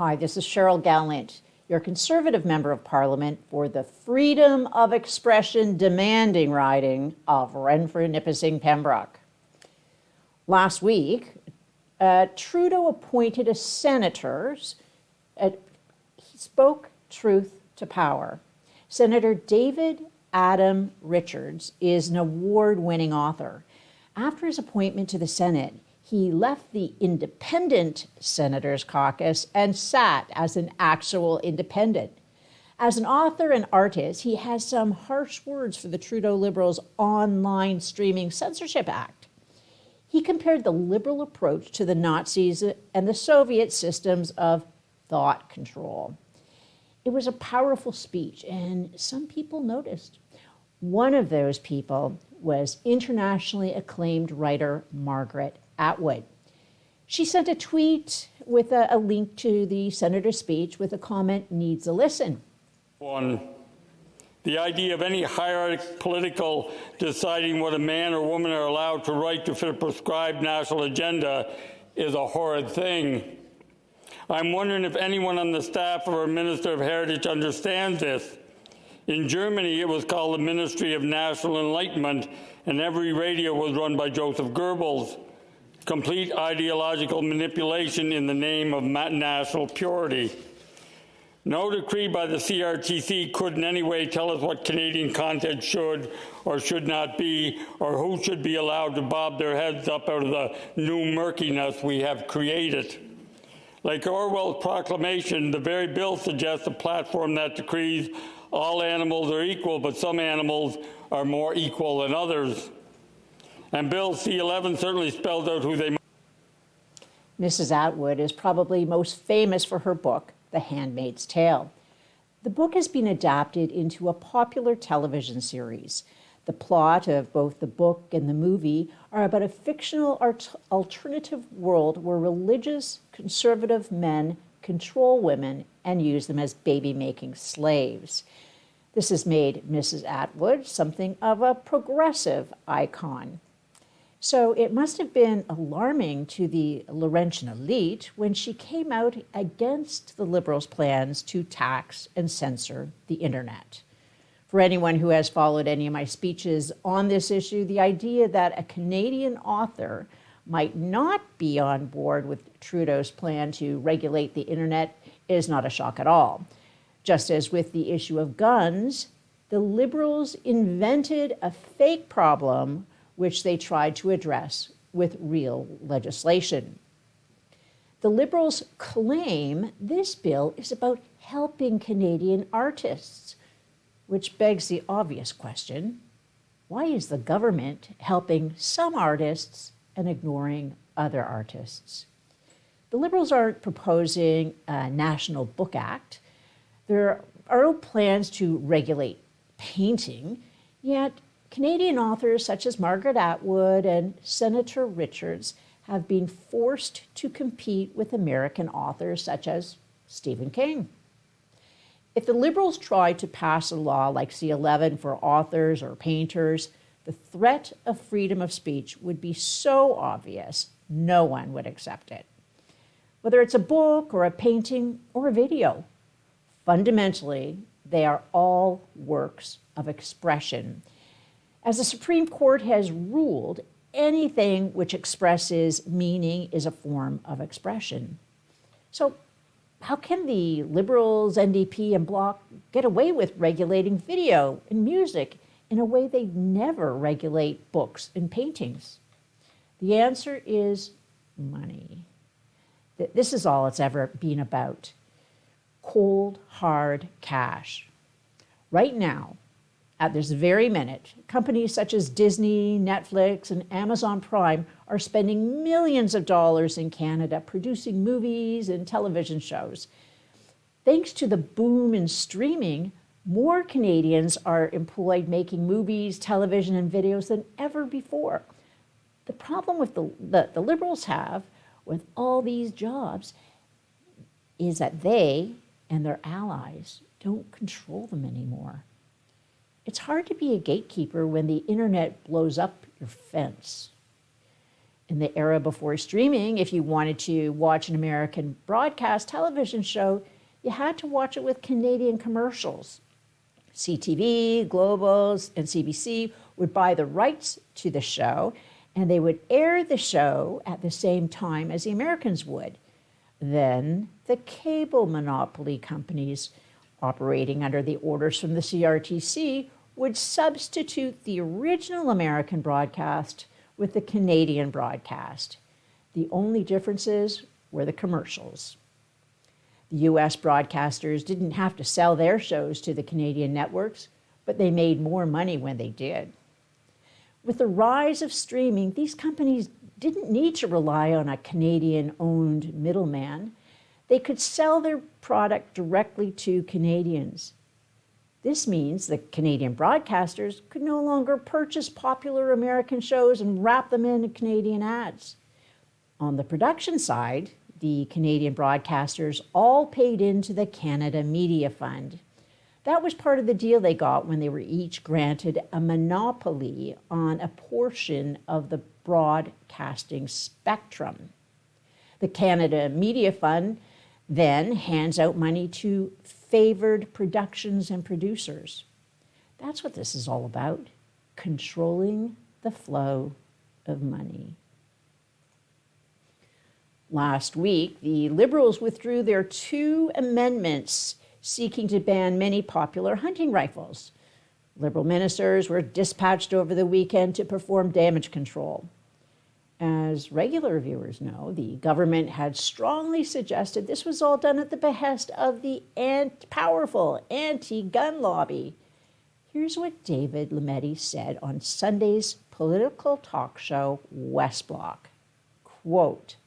Hi, this is Cheryl Gallant, your Conservative Member of Parliament for the Freedom of Expression demanding riding of Renfrew-Nipissing-Pembroke. Last week, Trudeau appointed a senator. He spoke truth to power. Senator David Adam Richards is an award-winning author. After his appointment to the Senate, he left the Independent Senators Caucus and sat as an actual independent. As an author and artist, he has some harsh words for the Trudeau Liberals' Online Streaming Censorship Act. He compared the Liberal approach to the Nazis and the Soviet systems of thought control. It was a powerful speech, and some people noticed. One of those people was internationally acclaimed writer Margaret Atwood. She sent a tweet with a link to the senator's speech with a comment, "Needs a listen." One, the idea of any hierarchical political deciding what a man or woman are allowed to write to fit a prescribed national agenda is a horrid thing. I'm wondering if anyone on the staff of our Minister of Heritage understands this. In Germany, it was called the Ministry of National Enlightenment, and every radio was run by Joseph Goebbels. Complete ideological manipulation in the name of national purity. No decree by the CRTC could in any way tell us what Canadian content should or should not be, or who should be allowed to bob their heads up out of the new murkiness we have created. Like Orwell's proclamation, the very bill suggests a platform that decrees all animals are equal, but some animals are more equal than others. And Bill C-11 certainly spells out who they... Mrs. Atwood is probably most famous for her book, The Handmaid's Tale. The book has been adapted into a popular television series. The plot of both the book and the movie are about a fictional alternative world where religious conservative men control women and use them as baby-making slaves. This has made Mrs. Atwood something of a progressive icon. So it must have been alarming to the Laurentian elite when she came out against the Liberals' plans to tax and censor the internet. For anyone who has followed any of my speeches on this issue, the idea that a Canadian author might not be on board with Trudeau's plan to regulate the internet is not a shock at all. Just as with the issue of guns, the Liberals invented a fake problem which they tried to address with real legislation. The Liberals claim this bill is about helping Canadian artists, which begs the obvious question, why is the government helping some artists and ignoring other artists? The Liberals aren't proposing a National Book Act. There are no plans to regulate painting, yet Canadian authors such as Margaret Atwood and Senator Richards have been forced to compete with American authors such as Stephen King. If the Liberals tried to pass a law like C-11 for authors or painters, the threat of freedom of speech would be so obvious, no one would accept it. Whether it's a book or a painting or a video, fundamentally, they are all works of expression. As the Supreme Court has ruled, anything which expresses meaning is a form of expression. So how can the Liberals, NDP, and Bloc get away with regulating video and music in a way they never regulate books and paintings? The answer is money. This is all it's ever been about. Cold, hard cash. Right now, at this very minute, companies such as Disney, Netflix, and Amazon Prime are spending millions of dollars in Canada producing movies and television shows. Thanks to the boom in streaming, more Canadians are employed making movies, television, and videos than ever before. The problem with the Liberals have with all these jobs is that they and their allies don't control them anymore. It's hard to be a gatekeeper when the internet blows up your fence. In the era before streaming, if you wanted to watch an American broadcast television show, you had to watch it with Canadian commercials. CTV, Globals, and CBC would buy the rights to the show, and they would air the show at the same time as the Americans would. Then the cable monopoly companies, operating under the orders from the CRTC, would substitute the original American broadcast with the Canadian broadcast. The only differences were the commercials. The US broadcasters didn't have to sell their shows to the Canadian networks, but they made more money when they did. With the rise of streaming, these companies didn't need to rely on a Canadian-owned middleman. They could sell their product directly to Canadians. This means the Canadian broadcasters could no longer purchase popular American shows and wrap them in Canadian ads. On the production side, the Canadian broadcasters all paid into the Canada Media Fund. That was part of the deal they got when they were each granted a monopoly on a portion of the broadcasting spectrum. The Canada Media Fund then hands out money to favored productions and producers. That's what this is all about, controlling the flow of money. Last week, the Liberals withdrew their 2 amendments seeking to ban many popular hunting rifles. Liberal ministers were dispatched over the weekend to perform damage control. As regular viewers know, the government had strongly suggested this was all done at the behest of the powerful anti-gun lobby. Here's what David Lametti said on Sunday's political talk show, West Block. Quote,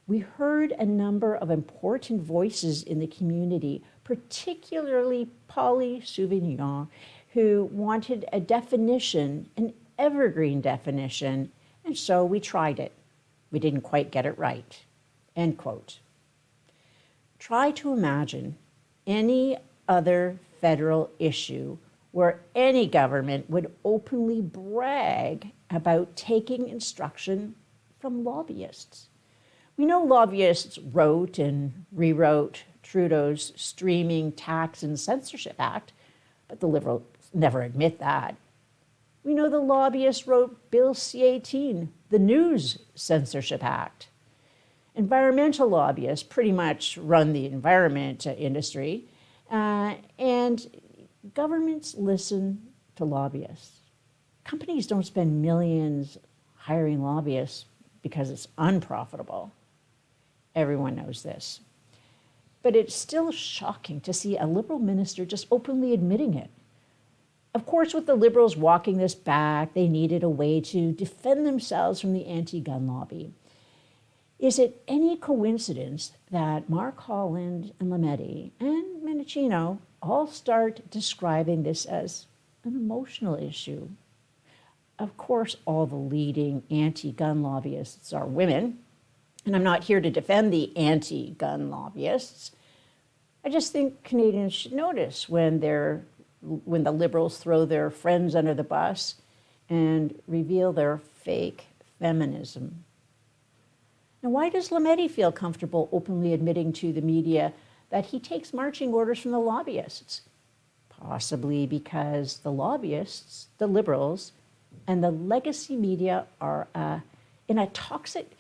"We heard a number of important voices in the community, particularly Polly Souvignon, who wanted a definition, an evergreen definition, and so we tried it. We didn't quite get it right." End quote. Try to imagine any other federal issue where any government would openly brag about taking instruction from lobbyists. We know lobbyists wrote and rewrote Trudeau's Streaming Tax and Censorship Act, but the Liberals never admit that. We know the lobbyists wrote Bill C-18, the News Censorship Act. Environmental lobbyists pretty much run the environment industry, and governments listen to lobbyists. Companies don't spend millions hiring lobbyists because it's unprofitable. Everyone knows this. But it's still shocking to see a Liberal minister just openly admitting it. Of course, with the Liberals walking this back, they needed a way to defend themselves from the anti-gun lobby. Is it any coincidence that Mark Holland and Lametti and Mendicino all start describing this as an emotional issue? Of course, all the leading anti-gun lobbyists are women, and I'm not here to defend the anti-gun lobbyists. I just think Canadians should notice when the Liberals throw their friends under the bus and reveal their fake feminism. Now, why does Lametti feel comfortable openly admitting to the media that he takes marching orders from the lobbyists? Possibly because the lobbyists, the Liberals, and the legacy media are in a toxic,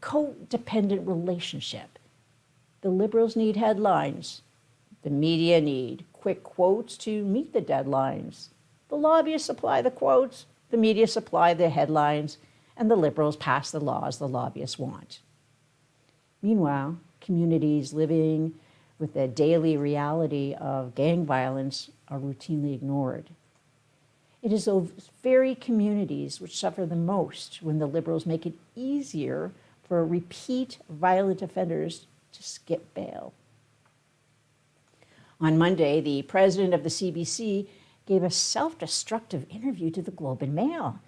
codependent relationship. The Liberals need headlines. The media need quick quotes to meet the deadlines. The lobbyists supply the quotes, the media supply the headlines, and the Liberals pass the laws the lobbyists want. Meanwhile, communities living with the daily reality of gang violence are routinely ignored. It is those very communities which suffer the most when the Liberals make it easier for repeat violent offenders to skip bail. On Monday, the president of the CBC gave a self-destructive interview to the Globe and Mail.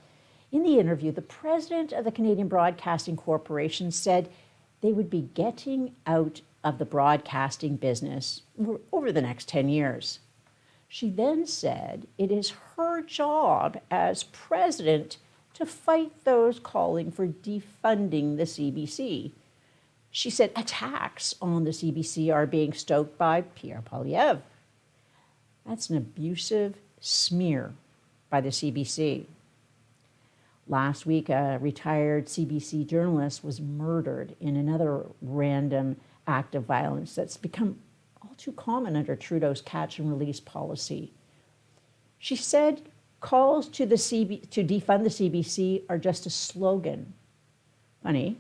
In the interview, the president of the Canadian Broadcasting Corporation said they would be getting out of the broadcasting business over the next 10 years. She then said it is her job as president to fight those calling for defunding the CBC. She said attacks on the CBC are being stoked by Pierre Poilievre. That's an abusive smear by the CBC. Last week, a retired CBC journalist was murdered in another random act of violence that's become all too common under Trudeau's catch and release policy. She said calls to defund the CBC are just a slogan. Funny,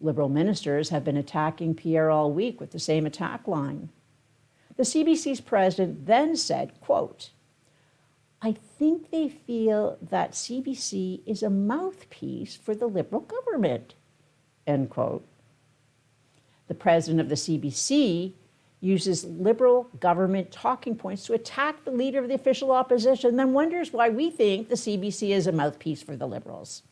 Liberal ministers have been attacking Pierre all week with the same attack line. The CBC's president then said, quote, "I think they feel that CBC is a mouthpiece for the Liberal government," end quote. The president of the CBC uses Liberal government talking points to attack the leader of the official opposition, then wonders why we think the CBC is a mouthpiece for the Liberals.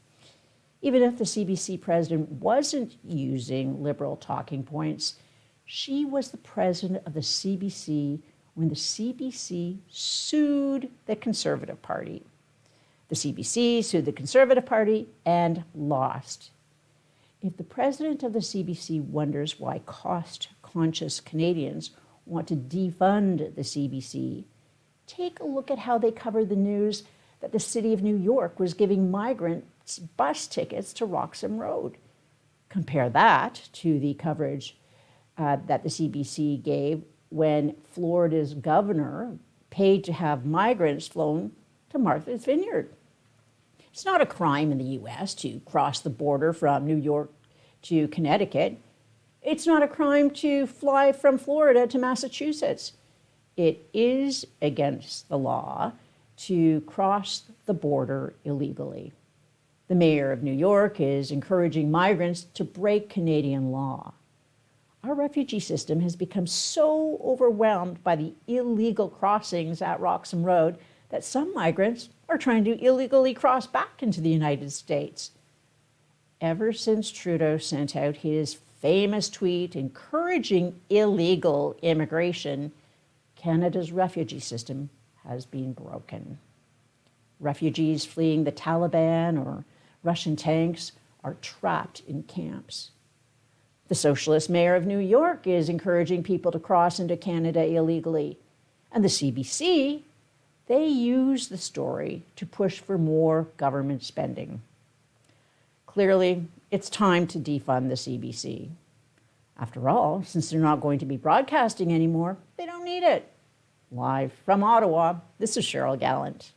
Even if the CBC president wasn't using Liberal talking points, she was the president of the CBC when the CBC sued the Conservative Party. The CBC sued the Conservative Party and lost. If the president of the CBC wonders why cost-conscious Canadians want to defund the CBC, take a look at how they covered the news that the City of New York was giving migrants bus tickets to Roxham Road. Compare that to the coverage that the CBC gave when Florida's governor paid to have migrants flown to Martha's Vineyard. It's not a crime in the U.S. to cross the border from New York to Connecticut. It's not a crime to fly from Florida to Massachusetts. It is against the law to cross the border illegally. The mayor of New York is encouraging migrants to break Canadian law. Our refugee system has become so overwhelmed by the illegal crossings at Roxham Road that some migrants are trying to illegally cross back into the United States. Ever since Trudeau sent out his famous tweet encouraging illegal immigration, Canada's refugee system has been broken. Refugees fleeing the Taliban or Russian tanks are trapped in camps. The socialist mayor of New York is encouraging people to cross into Canada illegally. And the CBC, they use the story to push for more government spending. Clearly, it's time to defund the CBC. After all, since they're not going to be broadcasting anymore, they don't need it. Live from Ottawa, this is Cheryl Gallant.